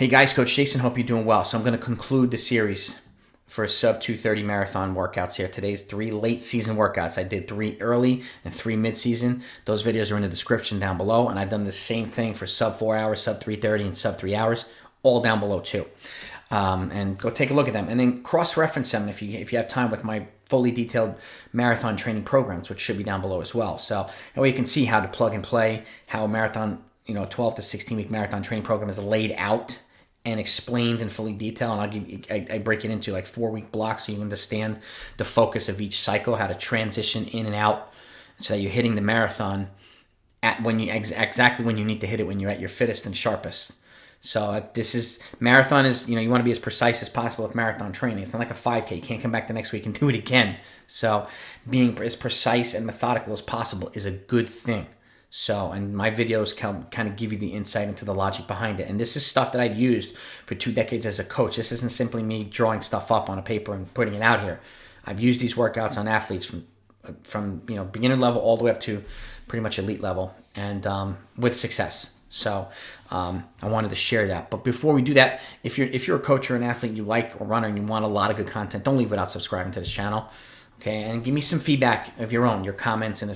Hey guys, Coach Jason, hope you're doing well. So I'm going to conclude the series for sub 230 marathon workouts here. Today's 3 late season workouts. I did 3 early and 3 mid-season. Those videos are in the description down below. And I've done the same thing for sub 4 hours, sub 330, and sub 3 hours, all down below too. And go take a look at them. And then cross-reference them if you have time with my fully detailed marathon training programs, which should be down below as well. So that way you can see how to plug and play, how a marathon, 12 to 16 week marathon training program is laid out and explained in fully detail, and I break it into like 4-week blocks so you understand the focus of each cycle, how to transition in and out, so that you're hitting the marathon at exactly when you need to hit it when you're at your fittest and sharpest. So marathon is, you want to be as precise as possible with marathon training. It's not like a 5K. You can't come back the next week and do it again. So being as precise and methodical as possible is a good thing. So, and my videos kind of give you the insight into the logic behind it. And this is stuff that I've used for 2 decades as a coach. This isn't simply me drawing stuff up on a paper and putting it out here. I've used these workouts on athletes from beginner level all the way up to pretty much elite level, and with success. So I wanted to share that. But before we do that, if you're a coach or an athlete you like or runner and you want a lot of good content, don't leave without subscribing to this channel. Okay, and give me some feedback of your own, your comments, and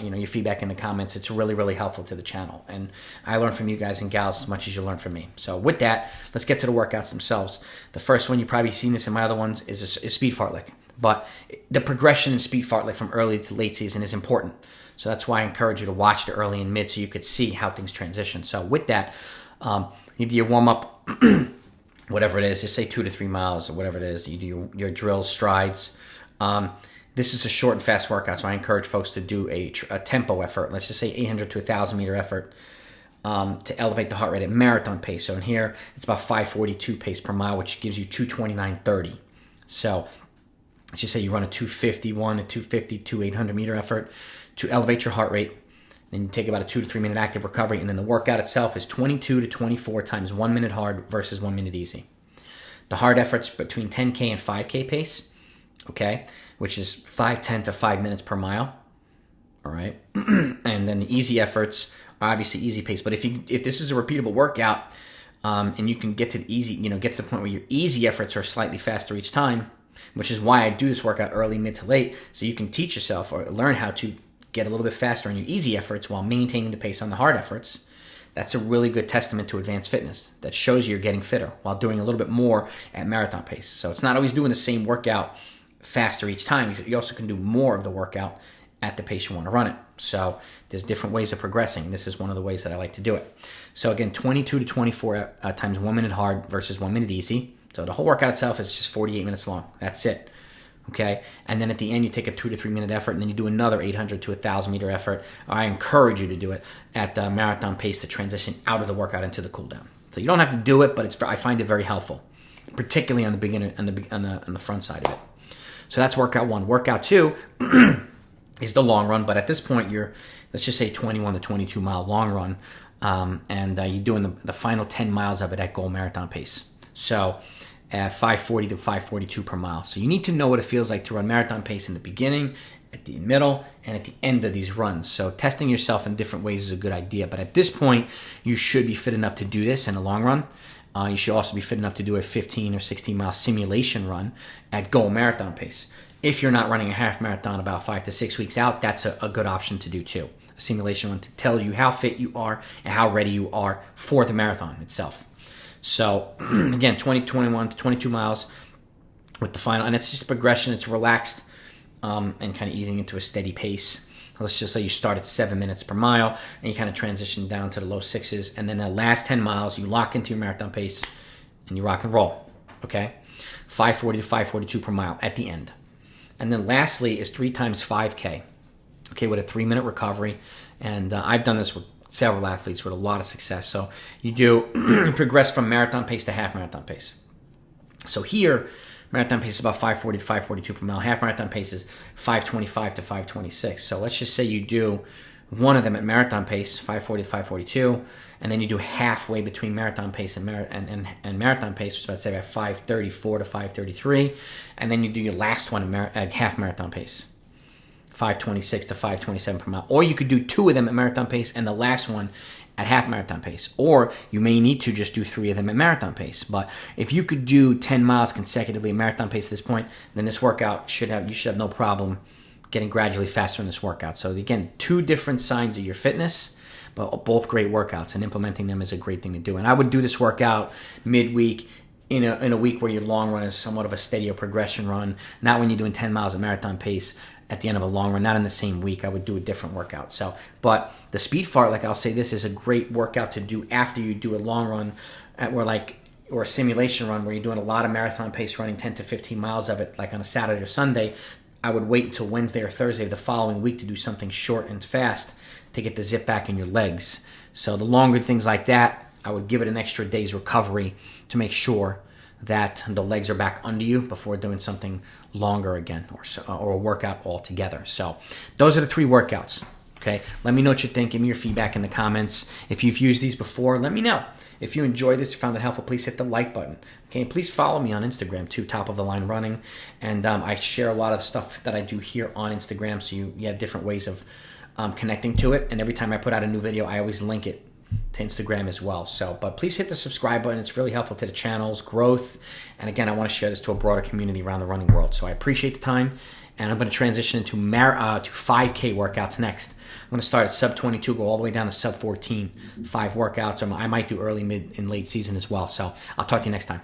your feedback in the comments. It's really, really helpful to the channel, and I learn from you guys and gals as much as you learn from me. So with that, let's get to the workouts themselves. The first one, you've probably seen this in my other ones, is speed fartlek. But the progression in speed fartlek from early to late season is important. So that's why I encourage you to watch the early and mid so you could see how things transition. So with that, you do your warm up, whatever it is, just say 2 to 3 miles or whatever it is. You do your drills, strides. This is a short and fast workout, so I encourage folks to do a tempo effort. Let's just say 800 to 1,000 meter effort to elevate the heart rate at marathon pace. So in here, it's about 542 pace per mile, which gives you 229.30. So let's just say you run a 251, a 250 to 800 meter effort to elevate your heart rate. Then you take about a 2 to 3 minute active recovery, and then the workout itself is 22 to 24 times 1 minute hard versus 1 minute easy. The hard effort's between 10K and 5K pace. Okay, which is 5:10 to 5 minutes per mile. All right, and then the easy efforts are obviously easy pace. But if this is a repeatable workout, and you can get to the easy, get to the point where your easy efforts are slightly faster each time, which is why I do this workout early, mid to late, so you can teach yourself or learn how to get a little bit faster on your easy efforts while maintaining the pace on the hard efforts. That's a really good testament to advanced fitness. That shows you're getting fitter while doing a little bit more at marathon pace. So it's not always doing the same workout faster each time. You also can do more of the workout at the pace you want to run it. So there's different ways of progressing. This is one of the ways that I like to do it. So again, 22 to 24 times 1 minute hard versus 1 minute easy. So the whole workout itself is just 48 minutes long. That's it. Okay, and then at the end you take a 2 to 3 minute effort, and then you do another 800 to 1,000 meter effort. I encourage you to do it at the marathon pace to transition out of the workout into the cool down. So you don't have to do it, but I find it very helpful, particularly on the beginner on the front side of it. So that's workout 1. Workout 2 is the long run, but at this point let's just say 21 to 22 mile long run, and you're doing the final 10 miles of it at goal marathon pace. So at 540 to 542 per mile. So you need to know what it feels like to run marathon pace in the beginning, at the middle, and at the end of these runs. So testing yourself in different ways is a good idea. But at this point, you should be fit enough to do this in the long run. You should also be fit enough to do a 15 or 16 mile simulation run at goal marathon pace. If you're not running a half marathon about 5 to 6 weeks out, that's a good option to do too. A simulation run to tell you how fit you are and how ready you are for the marathon itself. So again, 21 to 22 miles with the final, and it's just a progression. It's relaxed and kind of easing into a steady pace. Let's just say you start at 7 minutes per mile and you kind of transition down to the low 6s. And then the last 10 miles, you lock into your marathon pace and you rock and roll. Okay. 540 to 542 per mile at the end. And then lastly is 3 times 5K. Okay. With a 3 minute recovery. And I've done this with several athletes with a lot of success. So you progress from marathon pace to half marathon pace. So here, marathon pace is about 540 to 542 per mile. Half marathon pace is 525 to 526. So let's just say you do one of them at marathon pace, 540 to 542, and then you do halfway between marathon pace and marathon pace, which is about say about 534 to 533, and then you do your last one at half marathon pace, 526 to 527 per mile. Or you could do 2 of them at marathon pace and the last one at half marathon pace, or you may need to just do 3 of them at marathon pace. But if you could do 10 miles consecutively at marathon pace at this point, then this workout you should have no problem getting gradually faster in this workout. So again, 2 different signs of your fitness, but both great workouts, and implementing them is a great thing to do. And I would do this workout midweek in a week where your long run is somewhat of a steadier progression run, not when you're doing 10 miles at marathon pace at the end of a long run, not in the same week. I would do a different workout. So, but the speed Fartlek, I'll say this is a great workout to do after you do a long run or a simulation run where you're doing a lot of marathon pace running, 10 to 15 miles of it, like on a Saturday or Sunday. I would wait until Wednesday or Thursday of the following week to do something short and fast to get the zip back in your legs. So the longer things like that, I would give it an extra day's recovery to make sure that the legs are back under you before doing something longer again, or a workout altogether. So those are the 3 workouts. Okay, let me know what you think. Give me your feedback in the comments. If you've used these before, let me know. If you enjoyed this, you found it helpful, please hit the like button. Okay, please follow me on Instagram too, Top of the Line Running. And I share a lot of stuff that I do here on Instagram, so you have different ways of connecting to it. And every time I put out a new video, I always link it to Instagram as well. So, but please hit the subscribe button. It's really helpful to the channel's growth. And again, I want to share this to a broader community around the running world. So I appreciate the time. And I'm going to transition into 5K workouts next. I'm going to start at sub 22, go all the way down to sub 14, 5 workouts. I might do early, mid, and late season as well. So I'll talk to you next time.